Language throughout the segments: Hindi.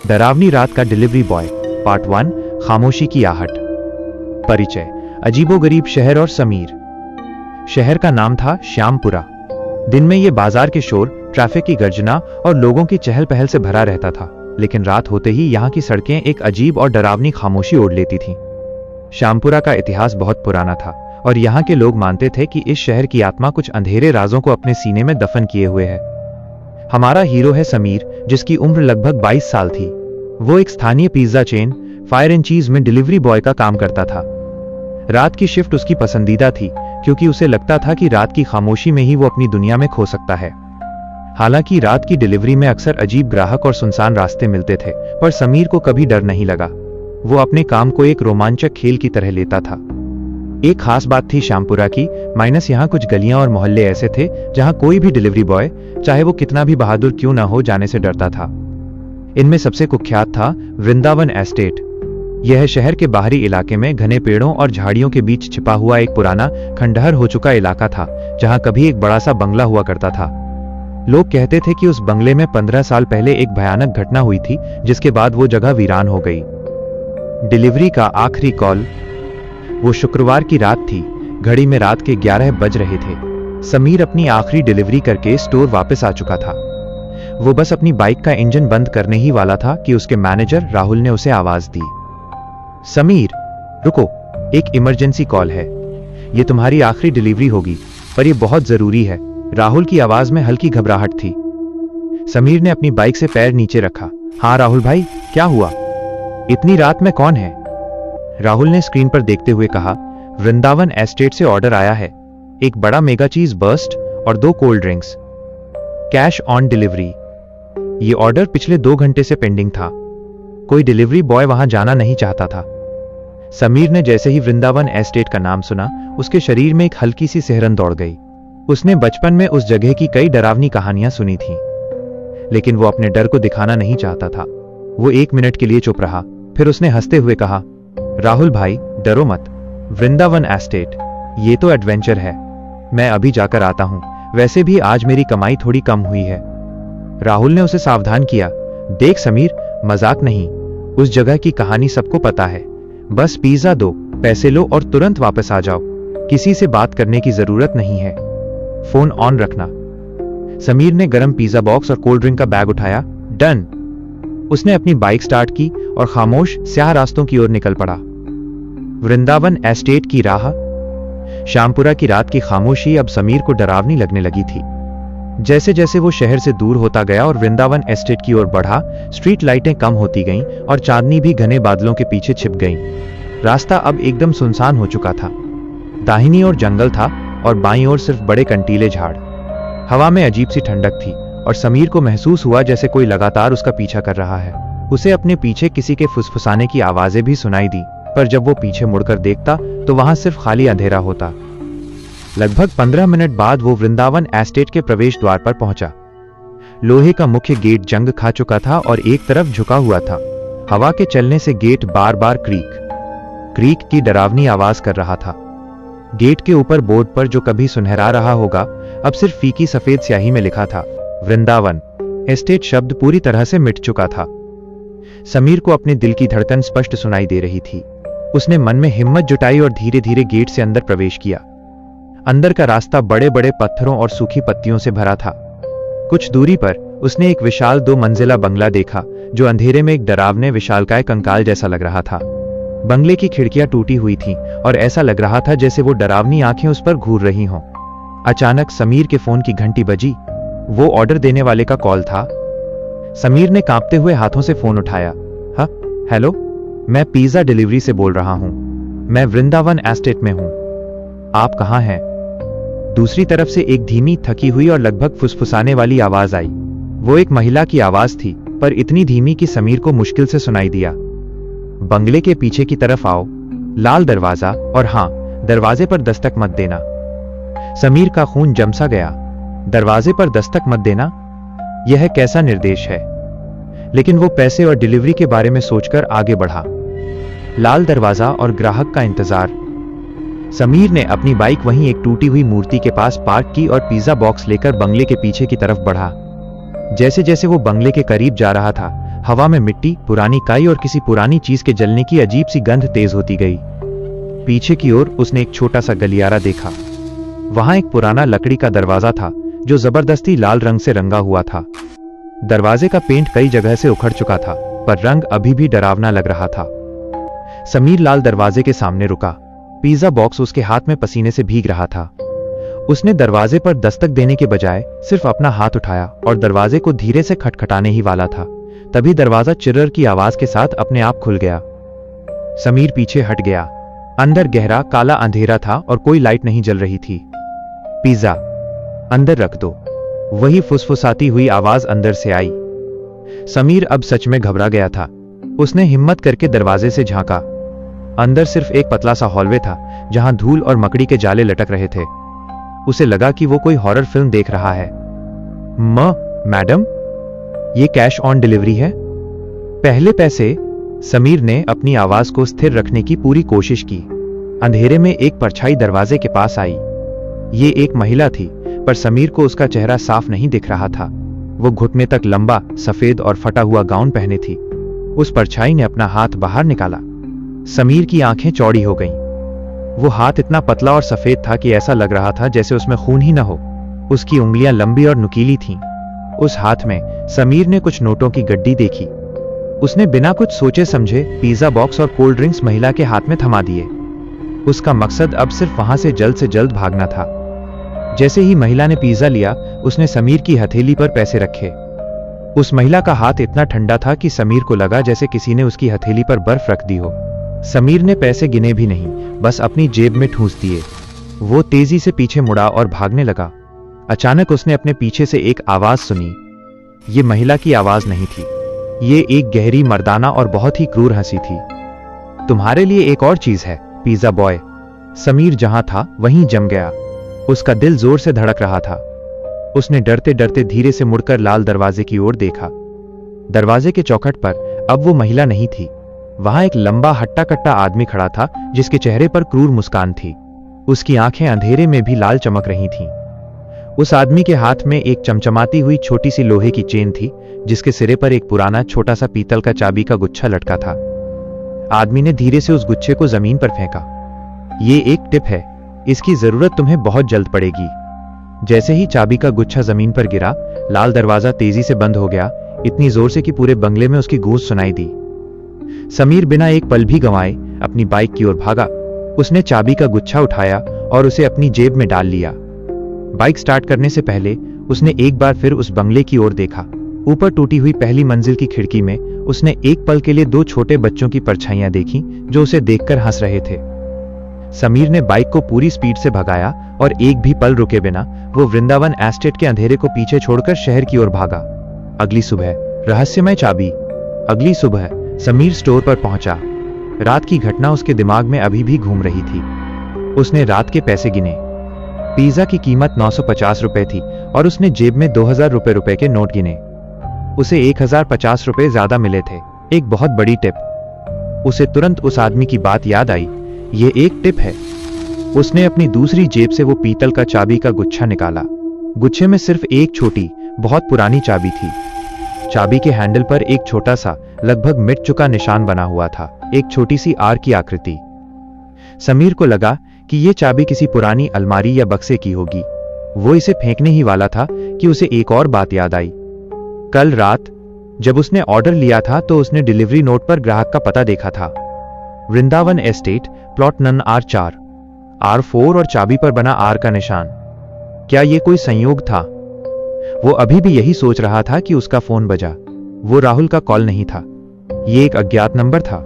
डरावनी रात का डिलीवरी बॉय पार्ट 1 खामोशी की आहट। परिचय। अजीबोगरीब शहर और समीर। शहर का नाम था श्यामपुरा। दिन में ये बाजार के शोर, ट्रैफिक की गर्जना और लोगों की चहल पहल से भरा रहता था, लेकिन रात होते ही यहाँ की सड़कें एक अजीब और डरावनी खामोशी ओढ़ लेती थीं। श्यामपुरा का इतिहास बहुत पुराना था और यहाँ के लोग मानते थे कि इस शहर की आत्मा कुछ अंधेरे राजों को अपने सीने में दफन किए हुए है। हमारा हीरो है समीर, जिसकी उम्र लगभग 22 साल थी। वो एक स्थानीय पिज्जा चेन फायर एंड चीज में डिलीवरी बॉय का काम करता था। रात की शिफ्ट उसकी पसंदीदा थी, क्योंकि उसे लगता था कि रात की खामोशी में ही वो अपनी दुनिया में खो सकता है। हालांकि रात की डिलीवरी में अक्सर अजीब ग्राहक और सुनसान रास्ते मिलते थे, पर समीर को कभी डर नहीं लगा। वो अपने काम को एक रोमांचक खेल की तरह लेता था। एक खास बात थी श्यामपुरा की, माइनस यहाँ कुछ गलियां और मोहल्ले ऐसे थे जहां कोई भी डिलीवरी बॉय, चाहे वो कितना भी बहादुर क्यों ना हो, जाने से डरता था। इनमें सबसे कुख्यात था वृंदावन एस्टेट। यह शहर के बाहरी इलाके में घने पेड़ों और झाड़ियों के बीच छिपा हुआ एक पुराना, खंडहर हो चुका इलाका था, जहां कभी एक बड़ा सा बंगला हुआ करता था। लोग कहते थे कि उस बंगले में 15 साल पहले एक भयानक घटना हुई थी, जिसके बाद वो जगह वीरान हो गई। डिलीवरी का आखिरी कॉल। वो शुक्रवार की रात थी। घड़ी में रात के 11 बज रहे थे। समीर अपनी आखिरी डिलीवरी करके स्टोर वापस आ चुका था। वो बस अपनी बाइक का इंजन बंद करने ही वाला था कि उसके मैनेजर राहुल ने उसे आवाज दी। समीर, रुको, एक इमरजेंसी कॉल है। ये तुम्हारी आखिरी डिलीवरी होगी, पर ये बहुत जरूरी है। राहुल की आवाज में हल्की घबराहट थी। समीर ने अपनी बाइक से पैर नीचे रखा। हाँ राहुल भाई, क्या हुआ? इतनी रात में कौन है? राहुल ने स्क्रीन पर देखते हुए कहा, वृंदावन एस्टेट से ऑर्डर आया है। एक बड़ा मेगा चीज बर्स्ट और 2 cold drinks. Cash on delivery. ये ऑर्डर पिछले 2 घंटे से पेंडिंग था। कोई डिलीवरी बॉय वहां जाना नहीं चाहता था। समीर ने जैसे ही वृंदावन एस्टेट का नाम सुना, उसके शरीर में एक हल्की सी सिहरन दौड़ गई। उसने बचपन में उस जगह की कई डरावनी कहानियां सुनी थीं, लेकिन वो अपने डर को दिखाना नहीं चाहता था। वो 1 मिनट के लिए चुप रहा, फिर उसने हंसते हुए कहा, राहुल भाई, डरो मत। वृंदावन एस्टेट, ये तो एडवेंचर है। मैं अभी जाकर आता हूं। वैसे भी आज मेरी कमाई थोड़ी कम हुई है। राहुल ने उसे सावधान किया। देख समीर, मजाक नहीं। उस जगह की कहानी सबको पता है। बस पिज्जा दो, पैसे लो और तुरंत वापस आ जाओ। किसी से बात करने की जरूरत नहीं है। फोन ऑन रखना। समीर ने गरम पिज्जा बॉक्स और कोल्ड ड्रिंक का बैग उठाया। डन। उसने अपनी बाइक स्टार्ट की और खामोश स्याह रास्तों की ओर निकल पड़ा। वृंदावन एस्टेट की राह। श्यामपुरा की रात की खामोशी अब समीर को डरावनी लगने लगी थी। जैसे जैसे वो शहर से दूर होता गया और वृंदावन एस्टेट की ओर बढ़ा, स्ट्रीट लाइटें कम होती गईं और चांदनी भी घने बादलों के पीछे छिप गई। रास्ता अब एकदम सुनसान हो चुका था। दाहिनी ओर जंगल था और बाईं ओर सिर्फ बड़े कंटीले झाड़। हवा में अजीब सी ठंडक थी और समीर को महसूस हुआ जैसे कोई लगातार उसका पीछा कर रहा है। उसे अपने पीछे किसी के फुसफुसाने की आवाजें भी सुनाई दी, पर जब वो पीछे मुड़कर देखता तो वहां सिर्फ खाली अंधेरा होता। लगभग 15 मिनट बाद वो वृंदावन एस्टेट के प्रवेश द्वार पर पहुंचा। लोहे का मुख्य गेट जंग खा चुका था और एक तरफ झुका हुआ था। हवा के चलने से गेट बार बार क्रीक की डरावनी आवाज कर रहा था। गेट के ऊपर बोर्ड पर, जो कभी सुनहरा रहा होगा, अब सिर्फ फीकी सफेद स्याही में लिखा था, वृंदावन एस्टेट शब्द पूरी तरह से मिट चुका था। समीर को अपने दिल की धड़कन स्पष्ट सुनाई दे रही थी। उसने मन में हिम्मत जुटाई और धीरे धीरे गेट से अंदर प्रवेश किया। अंदर का रास्ता बड़े बड़े पत्थरों और सूखी पत्तियों से भरा था। कुछ दूरी पर उसने एक विशाल 2 मंजिला बंगला देखा, जो अंधेरे में एक डरावने विशालकाय कंकाल जैसा लग रहा था। बंगले की खिड़कियां टूटी हुई थीं और ऐसा लग रहा था जैसे वो डरावनी आंखें उस पर घूर रही हों। अचानक समीर के फोन की घंटी बजी। वो ऑर्डर देने वाले का कॉल था। समीर ने कांपते हुए हाथों से फोन उठाया। हाँ, हेलो, मैं पिज्जा डिलीवरी से बोल रहा हूं। मैं वृंदावन एस्टेट में हूं। आप कहां हैं? दूसरी तरफ से एक धीमी, थकी हुई और लगभग फुसफुसाने वाली आवाज आई। वो एक महिला की आवाज थी, पर इतनी धीमी कि समीर को मुश्किल से सुनाई दिया। बंगले के पीछे की तरफ आओ, लाल दरवाजा, और हाँ, दरवाजे पर दस्तक मत देना। समीर का खून जमसा गया। दरवाजे पर दस्तक मत देना, यह कैसा निर्देश है? लेकिन वो पैसे और डिलीवरी के बारे में सोचकर आगे बढ़ा। लाल दरवाजा और ग्राहक का इंतजार। समीर ने अपनी बाइक वहीं एक टूटी हुई मूर्ति के पास पार्क की और पिज्जा बॉक्स लेकर बंगले के पीछे की तरफ बढ़ा। जैसे जैसे वो बंगले के करीब जा रहा था, हवा में मिट्टी, पुरानी काई और किसी पुरानी चीज के जलने की अजीब सी गंध तेज होती गई। पीछे की ओर उसने एक छोटा सा गलियारा देखा। वहां एक पुराना लकड़ी का दरवाजा था जो जबरदस्ती लाल रंग से रंगा हुआ था। दरवाजे का पेंट कई जगह से उखड़ चुका था, पर रंग अभी भी डरावना लग रहा था। समीर लाल दरवाजे के सामने रुका। पिज्जा बॉक्स उसके हाथ में पसीने से भीग रहा था। उसने दरवाजे पर दस्तक देने के बजाय सिर्फ अपना हाथ उठाया और दरवाजे को धीरे से खटखटाने ही वाला था। तभी दरवाजा चिर्रर की आवाज के साथ अपने आप खुल गया। समीर पीछे हट गया। अंदर गहरा काला अंधेरा था और कोई लाइट नहीं जल रही थी। पिज्जा अंदर रख दो, वही फुसफुसाती हुई आवाज अंदर से आई। समीर अब सच में घबरा गया था। उसने हिम्मत करके दरवाजे से झांका। अंदर सिर्फ एक पतला सा हॉलवे था जहां धूल और मकड़ी के जाले लटक रहे थे। उसे लगा कि वो कोई हॉरर फिल्म देख रहा है। मैडम, ये कैश ऑन डिलीवरी है? पहले पैसे। समीर ने अपनी आवाज को स्थिर रखने की पूरी कोशिश की। अंधेरे में एक परछाई दरवाजे के पास आई। ये एक महिला थी, पर समीर को उसका चेहरा साफ नहीं दिख रहा था। वो घुटने तक लंबा, सफेद और फटा हुआ गाउन पहने थी। उस परछाई ने अपना हाथ बाहर निकाला। समीर की आंखें चौड़ी हो गईं। वो हाथ इतना पतला और सफेद था कि ऐसा लग रहा था जैसे उसमें खून ही न हो। उसकी उंगलियां लंबी और नुकीली थीं। उस हाथ में समीर ने कुछ नोटों की गड्डी देखी। उसने बिना कुछ सोचे समझे पिज्जा बॉक्स और कोल्ड ड्रिंक्स महिला के हाथ में थमा दिए। उसका मकसद अब सिर्फ वहां से जल्द भागना था। जैसे ही महिला ने पिज्जा लिया, उसने समीर की हथेली पर पैसे रखे। उस महिला का हाथ इतना ठंडा था कि समीर को लगा जैसे किसी ने उसकी हथेली पर बर्फ रख दी हो। समीर ने पैसे गिने भी नहीं, बस अपनी जेब में ठूंस दिए। वो तेजी से पीछे मुड़ा और भागने लगा। अचानक उसने अपने पीछे से एक आवाज सुनी। ये महिला की आवाज नहीं थी। ये एक गहरी, मर्दाना और बहुत ही क्रूर हंसी थी। तुम्हारे लिए एक और चीज है, पिज्जा बॉय। समीर जहां था वहीं जम गया। उसका दिल जोर से धड़क रहा था। उसने डरते डरते धीरे से मुड़कर लाल दरवाजे की ओर देखा। दरवाजे के चौखट पर अब वो महिला नहीं थी। वहां एक लंबा, हट्टा कट्टा आदमी खड़ा था जिसके चेहरे पर क्रूर मुस्कान थी। उसकी आंखें अंधेरे में भी लाल चमक रही थीं। उस आदमी के हाथ में एक चमचमाती हुई छोटी सी लोहे की चेन थी, जिसके सिरे पर एक पुराना छोटा सा पीतल का चाबी का गुच्छा लटका था। आदमी ने धीरे से उस गुच्छे को जमीन पर फेंका। ये एक टिप है, इसकी जरूरत तुम्हें बहुत जल्द पड़ेगी। जैसे ही चाबी का गुच्छा जमीन पर गिरा, लाल दरवाजा तेजी से बंद हो गया, इतनी जोर से कि पूरे बंगले में उसकी गूंज सुनाई दी। समीर बिना एक पल भी गंवाए अपनी बाइक की ओर भागा। उसने चाबी का गुच्छा उठाया और उसे अपनी जेब में डाल लिया। बाइक स्टार्ट करने से पहले उसने एक बार फिर उस बंगले की ओर देखा। ऊपर टूटी हुई पहली मंजिल की खिड़की में उसने एक पल के लिए दो छोटे बच्चों की परछाइयां देखी जो उसे देखकर हंस रहे थे। समीर ने बाइक को पूरी स्पीड से भगाया और एक भी पल रुके बिना वो वृंदावन एस्टेट के अंधेरे को पीछे छोड़कर शहर की ओर भागा। अगली सुबह, रहस्यमय चाबी। अगली सुबह समीर स्टोर पर पहुंचा। रात की घटना उसके दिमाग में अभी भी घूम रही थी। उसने रात के पैसे गिने। पिज्जा की कीमत 950 रुपए थी और उसने जेब में 2000 रुपए के नोट गिने। उसे 1050 रुपए ज्यादा मिले थे, एक बहुत बड़ी टिप। उसे तुरंत उस आदमी की बात याद आई। ये एक टिप है। उसने अपनी दूसरी जेब से वो पीतल का चाबी का गुच्छा निकाला। गुच्छे में सिर्फ एक छोटी, बहुत पुरानी चाबी थी। चाबी के हैंडल पर एक छोटा सा, लगभग मिट चुका निशान बना हुआ था, एक छोटी सी आर की आकृति। समीर को लगा कि यह चाबी किसी पुरानी अलमारी या बक्से की होगी। वो इसे फेंकने ही वाला था कि उसे एक और बात याद आई। कल रात जब उसने ऑर्डर लिया था तो उसने डिलीवरी नोट पर ग्राहक का पता देखा था। Vrindavan estate, plot number R4, R4 और चाबी पर बना आर का निशान। क्या यह कोई संयोग था? वो अभी भी यही सोच रहा था कि उसका फोन बजा। वो राहुल का कॉल नहीं था, ये एक अज्ञात नंबर था।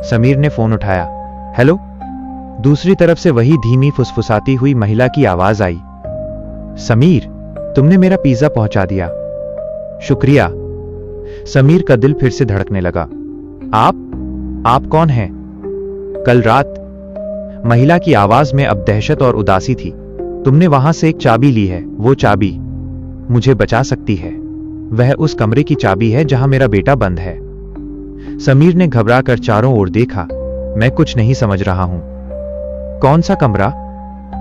समीर ने फोन उठाया। हेलो। दूसरी तरफ से वही धीमी फुसफुसाती हुई महिला की आवाज आई। समीर, तुमने मेरा पिज्जा पहुंचा दिया। शुक्रिया। समीर का दिल फिर से धड़कने लगा। आप कौन हैं? कल रात, महिला की आवाज में अब दहशत और उदासी थी। तुमने वहां से एक चाबी ली है, वो चाबी मुझे बचा सकती है। वह उस कमरे की चाबी है जहां मेरा बेटा बंद है। समीर ने घबरा कर चारों ओर देखा। मैं कुछ नहीं समझ रहा हूं। कौन सा कमरा?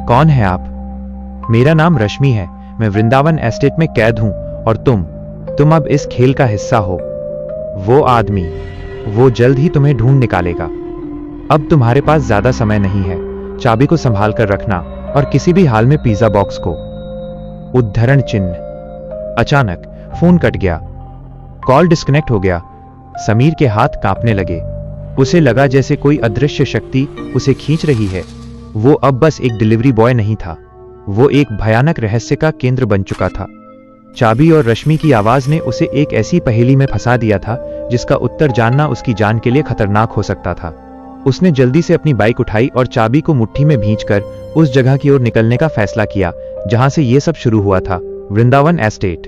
कौन है आप? मेरा नाम रश्मि है। मैं वृंदावन एस्टेट में कैद हूं और तुम अब इस खेल का हिस्सा हो। वो आदमी, वो जल्द ही तुम्हें ढूंढ निकालेगा। अब तुम्हारे पास ज्यादा समय नहीं है। चाबी को संभाल कर रखना और किसी भी हाल में पिज्जा बॉक्स को। उद्धरण चिन्ह। अचानक फोन कट गया। कॉल डिस्कनेक्ट हो गया। समीर के हाथ कांपने लगे। उसे लगा जैसे कोई अदृश्य शक्ति उसे खींच रही है। वो अब बस एक डिलीवरी बॉय नहीं था, वो एक भयानक रहस्य का केंद्र बन चुका था। चाबी और रश्मि की आवाज ने उसे एक ऐसी पहेली में फंसा दिया था जिसका उत्तर जानना उसकी जान के लिए खतरनाक हो सकता था। उसने जल्दी से अपनी बाइक उठाई और चाबी को मुट्ठी में भींचकर उस जगह की ओर निकलने का फैसला किया जहां से यह सब शुरू हुआ था, वृंदावन एस्टेट।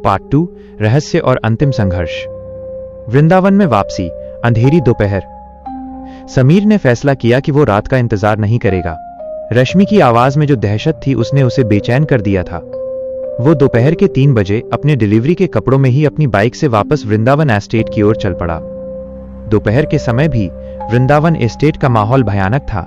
पार्ट 2, रहस्य और अंतिम संघर्ष। वृंदावन में वापसी, अंधेरी दोपहर। समीर ने फैसला किया कि वो रात का इंतजार नहीं करेगा। रश्मि की आवाज में जो दहशत थी उसने उसे बेचैन कर दिया था। वो दोपहर के 3 बजे अपने डिलीवरी के कपड़ों में ही अपनी बाइक से वापस वृंदावन एस्टेट की ओर चल पड़ा। दोपहर के समय भी वृंदावन एस्टेट का माहौल भयानक था।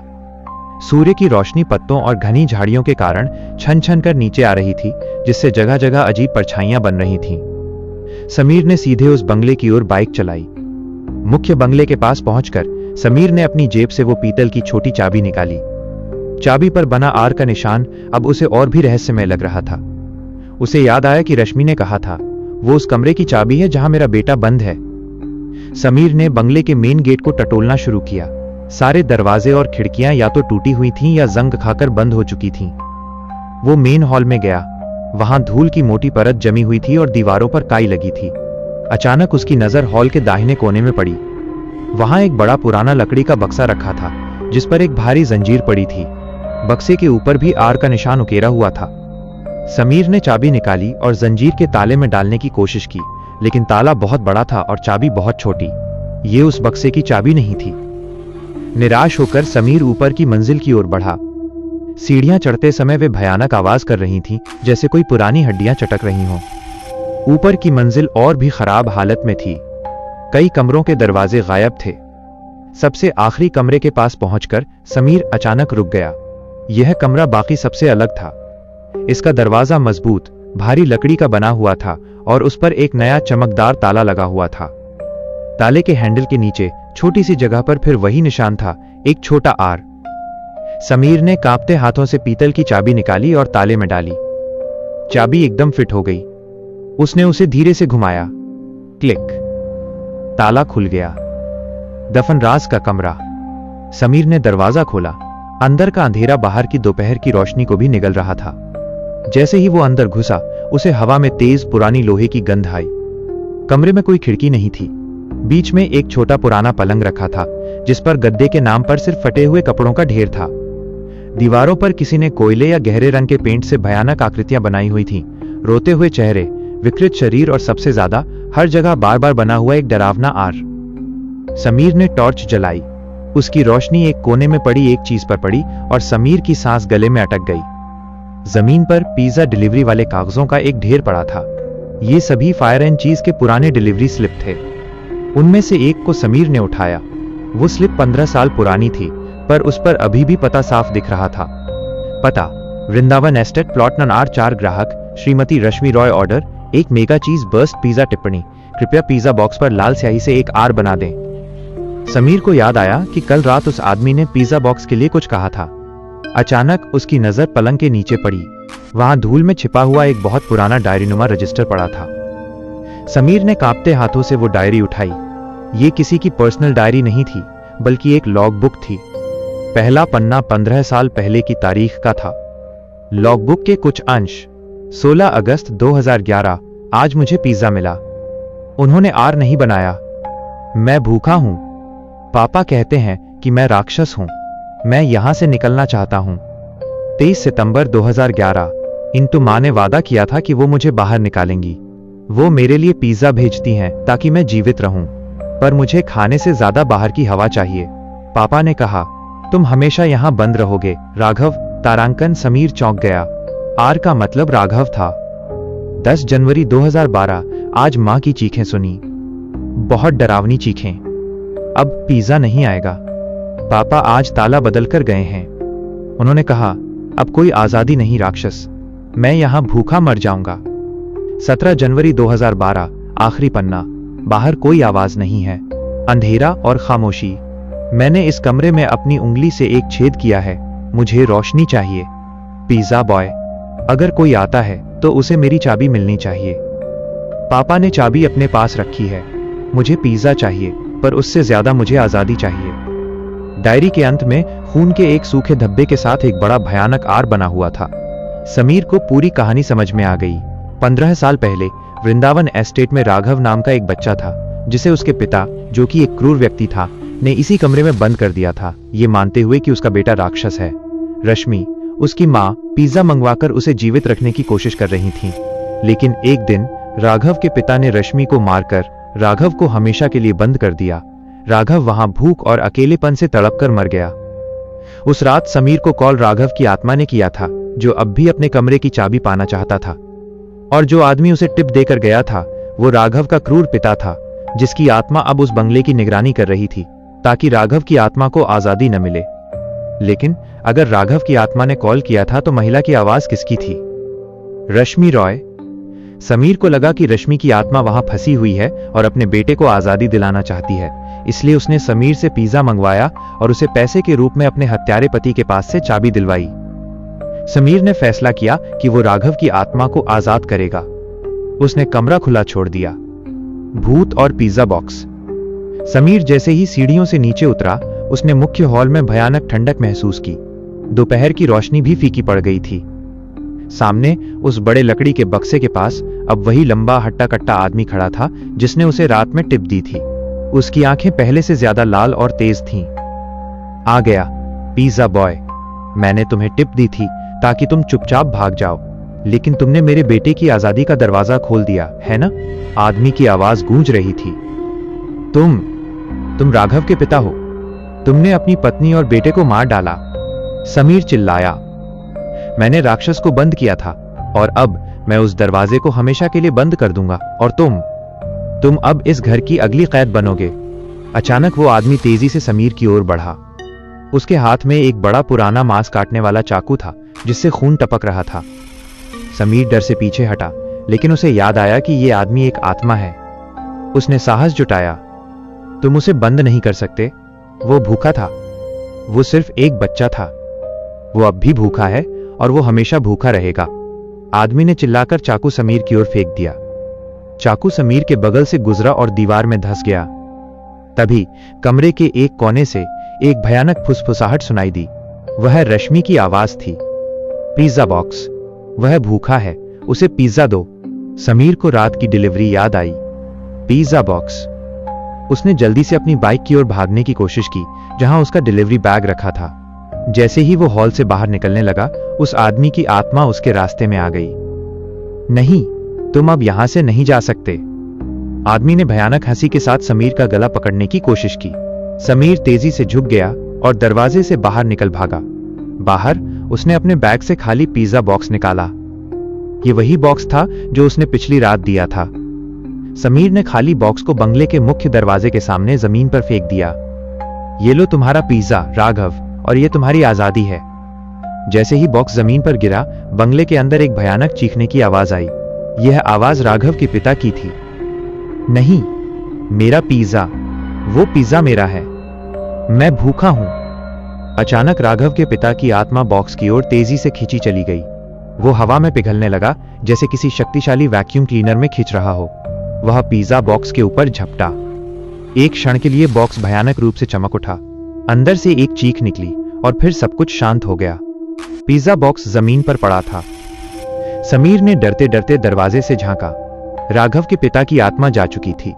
सूर्य की रोशनी पत्तों और घनी झाड़ियों के कारण छन छन कर नीचे आ रही थी, जिससे जगह जगह अजीब परछाइयां बन रही थीं। समीर ने सीधे उस बंगले की ओर बाइक चलाई। मुख्य बंगले के पास पहुंचकर समीर ने अपनी जेब से वो पीतल की छोटी चाबी निकाली। चाबी पर बना आर का निशान अब उसे और भी रहस्यमय लग रहा था। उसे याद आया कि रश्मि ने कहा था, वो उस कमरे की चाबी है जहां मेरा बेटा बंद है। समीर ने बंगले के मेन गेट को टटोलना शुरू किया। सारे दरवाजे और खिड़कियां या तो टूटी हुई थीं या जंग खाकर बंद हो चुकी थीं। वो मेन हॉल में गया। वहां धूल की मोटी परत जमी हुई थी और दीवारों पर काई लगी थी। अचानक उसकी नजर हॉल के दाहिने कोने में पड़ी। वहां एक बड़ा पुराना लकड़ी का बक्सा रखा था जिस पर एक भारी जंजीर पड़ी थी। बक्से के ऊपर भी आर का निशान उकेरा हुआ था। समीर ने चाबी निकाली और जंजीर के ताले में डालने की कोशिश की, लेकिन ताला बहुत बड़ा था और चाबी बहुत छोटी। ये उस बक्से की चाबी नहीं थी। निराश होकर समीर ऊपर की मंजिल की ओर बढ़ा। सीढ़ियां चढ़ते समय वे भयानक आवाज कर रही थीं, जैसे कोई पुरानी हड्डियां चटक रही हों। ऊपर की मंजिल और भी खराब हालत में थी। कई कमरों के दरवाजे गायब थे। सबसे आखिरी कमरे के पास पहुंचकर समीर अचानक रुक गया। यह कमरा बाकी सबसे अलग था। इसका दरवाजा मजबूत, भारी लकड़ी का बना हुआ था और उस पर एक नया चमकदार ताला लगा हुआ था। ताले के हैंडल के नीचे छोटी सी जगह पर फिर वही निशान था, एक छोटा आर। समीर ने कांपते हाथों से पीतल की चाबी निकाली और ताले में डाली। चाबी एकदम फिट हो गई। उसने उसे धीरे से घुमाया। क्लिक। ताला खुल गया। दफनराज का कमरा। समीर ने दरवाजा खोला। अंदर का अंधेरा बाहर की दोपहर की रोशनी को भी निगल रहा था। जैसे ही वो अंदर घुसा, उसे हवा में तेज पुरानी लोहे की गंध आई। कमरे में कोई खिड़की नहीं थी। बीच में एक छोटा पुराना पलंग रखा था जिस पर गद्दे के नाम पर सिर्फ फटे हुए कपड़ों का ढेर था। दीवारों पर किसी ने कोयले या गहरे रंग के पेंट से भयानक आकृतियां बनाई हुई थीं। रोते हुए चेहरे, विकृत शरीर और सबसे ज्यादा हर जगह बार बार बना हुआ एक डरावना आर। समीर ने टॉर्च जलाई। उसकी रोशनी एक कोने में पड़ी एक चीज पर पड़ी और समीर की सांस गले में अटक गई। जमीन पर पिज्जा डिलीवरी वाले कागजों का एक ढेर पड़ा था। ये सभी फायर एंड चीज के पुराने डिलीवरी स्लिप थे। उनमें से एक को समीर ने उठाया। वो स्लिप 15 साल पुरानी थी, पर उस पर अभी भी पता साफ दिख रहा था। पता, वृंदावन एस्टेट, प्लॉट नंबर 4, ग्राहक Shrimati Rashmi Roy, order 1 mega cheese burst pizza. टिप्पणी, कृपया पिज्जा बॉक्स पर लाल स्याही से एक आर बना दें। समीर को याद आया कि कल रात उस आदमी ने पिज्जा बॉक्स के लिए कुछ कहा था। अचानक उसकी नजर पलंग के नीचे पड़ी। वहां धूल में छिपा हुआ एक बहुत पुराना डायरीनुमा रजिस्टर पड़ा था। समीर ने कांपते हाथों से वो डायरी उठाई। ये किसी की पर्सनल डायरी नहीं थी, बल्कि एक लॉग बुक थी। पहला पन्ना 15 साल पहले की तारीख का था। लॉग बुक के कुछ अंश। 16 अगस्त 2011, आज मुझे पिज्जा मिला। उन्होंने आर नहीं बनाया। मैं भूखा हूं। पापा कहते हैं कि मैं राक्षस हूं। मैं यहां से निकलना चाहता हूं। 23 सितंबर 2011, इंटू मां ने वादा किया था कि वो मुझे बाहर निकालेंगी। वो मेरे लिए पिज्जा भेजती हैं ताकि मैं जीवित रहूं, पर मुझे खाने से ज्यादा बाहर की हवा चाहिए। पापा ने कहा, तुम हमेशा यहां बंद रहोगे। राघव, तारांकन। समीर चौंक गया। आर का मतलब राघव था। 10 जनवरी 2012, आज मां की चीखें सुनी। बहुत डरावनी चीखें। अब पिज्जा नहीं आएगा। पापा आज ताला बदल कर गए हैं। उन्होंने कहा, अब कोई आजादी नहीं राक्षस। मैं यहां भूखा मर जाऊंगा। 17 जनवरी 2012, आखिरी पन्ना। बाहर कोई आवाज नहीं है, अंधेरा और खामोशी। मैंने इस कमरे में अपनी उंगली से एक छेद किया है, मुझे रोशनी चाहिए। पिज्जा बॉय, अगर कोई आता है तो उसे मेरी चाबी मिलनी चाहिए। पापा ने चाबी अपने पास रखी है। मुझे पिज्जा चाहिए, पर उससे ज्यादा मुझे आजादी चाहिए। डायरी के अंत में खून के एक सूखे धब्बे के साथ एक बड़ा भयानक आर बना हुआ था। समीर को पूरी कहानी समझ में आ गई। 15 साल पहले वृंदावन एस्टेट में राघव नाम का एक बच्चा था, जिसे उसके पिता, जो कि एक क्रूर व्यक्ति था, ने इसी कमरे में बंद कर दिया था, ये मानते हुए कि उसका बेटा राक्षस है। रश्मि, उसकी माँ, पिज्जा मंगवाकर उसे जीवित रखने की कोशिश कर रही थी। लेकिन एक दिन राघव के पिता ने रश्मि को मारकर राघव को हमेशा के लिए बंद कर दिया। राघव वहां भूख और अकेलेपन से तड़पकर मर गया। उस रात समीर को कॉल राघव की आत्मा ने किया था, जो अब भी अपने कमरे की चाबी पाना चाहता था। और जो आदमी उसे टिप देकर गया था, वो राघव का क्रूर पिता था, जिसकी आत्मा अब उस बंगले की निगरानी कर रही थी, ताकि राघव की आत्मा को आजादी न मिले। लेकिन अगर राघव की आत्मा ने कॉल किया था तो महिला की आवाज किसकी थी? रश्मि रॉय। समीर को लगा कि रश्मि की आत्मा वहां फंसी हुई है और अपने बेटे को आजादी दिलाना चाहती है, इसलिए उसने समीर से पिज्जा मंगवाया और उसे पैसे के रूप में अपने हत्यारे पति के पास से चाबी दिलवाई। समीर ने फैसला किया कि वो राघव की आत्मा को आजाद करेगा। उसने कमरा खुला छोड़ दिया। भूत और पिज्जा बॉक्स। समीर जैसे ही सीढ़ियों से नीचे उतरा, उसने मुख्य हॉल में भयानक ठंडक महसूस की। दोपहर की रोशनी भी फीकी पड़ गई थी। सामने उस बड़े लकड़ी के बक्से के पास अब वही लंबा हट्टा कट्टा आदमी खड़ा था, जिसने उसे रात में टिप दी थी। उसकी आंखें पहले से ज्यादा लाल और तेज थीं। आ गया, पिज्जा बॉय। मैंने तुम्हें टिप दी थी ताकि तुम चुपचाप भाग जाओ, लेकिन तुमने मेरे बेटे की आजादी का दरवाजा खोल दिया, है ना? आदमी की आवाज गूंज रही थी। तुम राघव के पिता हो। तुमने अपनी पत्नी और बेटे को मार डाला। समीर चिल्लाया। मैंने राक्षस को बंद किया था और अब मैं उस दरवाजे को हमेशा के लिए बंद कर दूंगा, और तुम अब इस घर की अगली कैद बनोगे। अचानक वो आदमी तेजी से समीर की ओर बढ़ा। उसके हाथ में एक बड़ा पुराना मांस काटने वाला चाकू था, जिससे खून टपक रहा था। समीर डर से पीछे हटा, लेकिन उसे याद आया कि यह आदमी एक आत्मा है। उसने साहस जुटाया। तुम उसे बंद नहीं कर सकते। वो भूखा था। वो सिर्फ एक बच्चा था। वो अब भी भूखा है और वो हमेशा भूखा रहेगा। आदमी ने चिल्लाकर चाकू समीर की ओर फेंक दिया। चाकू समीर के बगल से गुजरा और दीवार में धंस गया। तभी कमरे के एक कोने से एक भयानक फुसफुसाहट सुनाई दी। वह रश्मि की आवाज थी। Pizza box. वह भूखा है, उसे पिज्जा दो। समीर को रात की डिलीवरी याद आई। Pizza box. उसने जल्दी से अपनी बाइक की ओर भागने की कोशिश की, जहां उसका डिलीवरी बैग रखा था। जैसे ही वो हॉल से बाहर निकलने लगा, उस आदमी की आत्मा उसके रास्ते में आ गई। नहीं, तुम अब यहां से नहीं जा सकते। आदमी ने भयानक हंसी के साथ समीर का गला पकड़ने की कोशिश की। समीर तेजी से झुक गया और दरवाजे से बाहर निकल भागा। बाहर उसने अपने बैग से खाली पिज्जा बॉक्स निकाला। ये वही बॉक्स था जो उसने पिछली रात दिया था। समीर ने खाली बॉक्स को बंगले के मुख्य दरवाजे के सामने जमीन पर फेंक दिया। ये लो तुम्हारा पिज्जा, राघव, और ये तुम्हारी आजादी है। जैसे ही बॉक्स जमीन पर गिरा, बंगले के अंदर एक भयानक चीखने की आवाज आई। यह आवाज राघव के पिता की थी। नहीं, मेरा पिज्जा, वो पिज्जा मेरा है, मैं भूखा हूं। अचानक राघव के पिता की आत्मा बॉक्स की ओर तेजी से खींची चली गई। वो हवा में पिघलने लगा, जैसे किसी शक्तिशाली वैक्यूम क्लीनर में खींच रहा हो। वह पिज्जा बॉक्स के ऊपर झपटा। एक क्षण के लिए बॉक्स भयानक रूप से चमक उठा। अंदर से एक चीख निकली और फिर सब कुछ शांत हो गया। पिज्जा बॉक्स जमीन पर पड़ा था। समीर ने डरते डरते दरवाजे से झांका। राघव के पिता की आत्मा जा चुकी थी।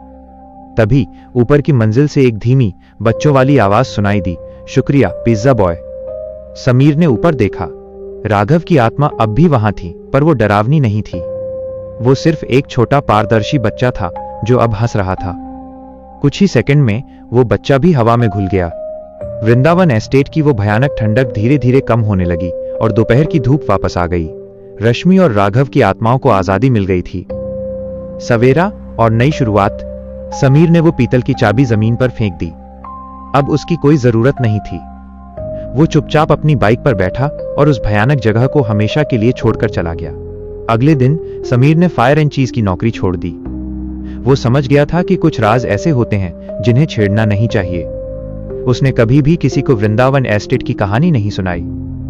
तभी ऊपर की मंजिल से एक धीमी, बच्चों वाली आवाज सुनाई दी, शुक्रिया पिज्जा बॉय। समीर ने ऊपर देखा। राघव की आत्मा अब भी वहां थी, पर वो डरावनी नहीं थी। वो सिर्फ एक छोटा पारदर्शी बच्चा था जो अब हंस रहा था। कुछ ही सेकंड में वो बच्चा भी हवा में घुल गया। वृंदावन एस्टेट की वो भयानक ठंडक धीरे धीरे कम होने लगी और दोपहर की धूप वापस आ गई। रश्मि और राघव की आत्माओं को आजादी मिल गई थी। सवेरा और नई शुरुआत। समीर ने वो पीतल की चाबी जमीन पर फेंक दी। अब उसकी कोई जरूरत नहीं थी। वो चुपचाप अपनी बाइक पर बैठा और उस भयानक जगह को हमेशा के लिए छोड़कर चला गया। अगले दिन समीर ने फायर एंड चीज की नौकरी छोड़ दी। वो समझ गया था कि कुछ राज ऐसे होते हैं जिन्हें छेड़ना नहीं चाहिए। उसने कभी भी किसी को वृंदावन एस्टेट की कहानी नहीं सुनाई।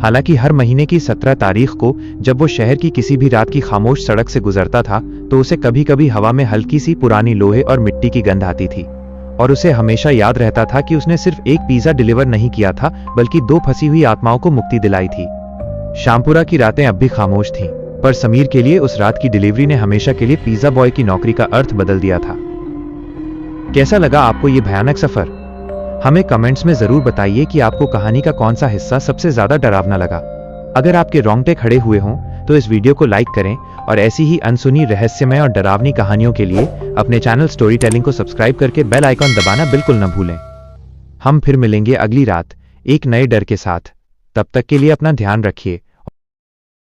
हालांकि हर महीने की 17 तारीख को जब वो शहर की किसी भी रात की खामोश सड़क से गुजरता था तो उसे कभी कभी हवा में हल्की सी पुरानी लोहे और मिट्टी की गंध आती थी, और उसे हमेशा याद रहता था कि उसने सिर्फ एक पिज्जा डिलीवर नहीं किया था बल्कि 2 फंसी हुई आत्माओं को मुक्ति दिलाई थी। श्यामपुरा की रातें अब भी खामोश थीं, पर समीर के लिए उस रात की डिलीवरी ने हमेशा के लिए पिज्जा बॉय की नौकरी का अर्थ बदल दिया था। कैसा लगा आपको ये भयानक सफर? हमें कमेंट्स में जरूर बताइए कि आपको कहानी का कौन सा हिस्सा सबसे ज्यादा डरावना लगा। अगर आपके रोंगटे खड़े हुए हों तो इस वीडियो को लाइक करें और ऐसी ही अनसुनी, रहस्यमय और डरावनी कहानियों के लिए अपने चैनल स्टोरी टेलिंग को सब्सक्राइब करके बेल आइकॉन दबाना बिल्कुल न भूलें। हम फिर मिलेंगे अगली रात एक नए डर के साथ। तब तक के लिए अपना ध्यान रखिए।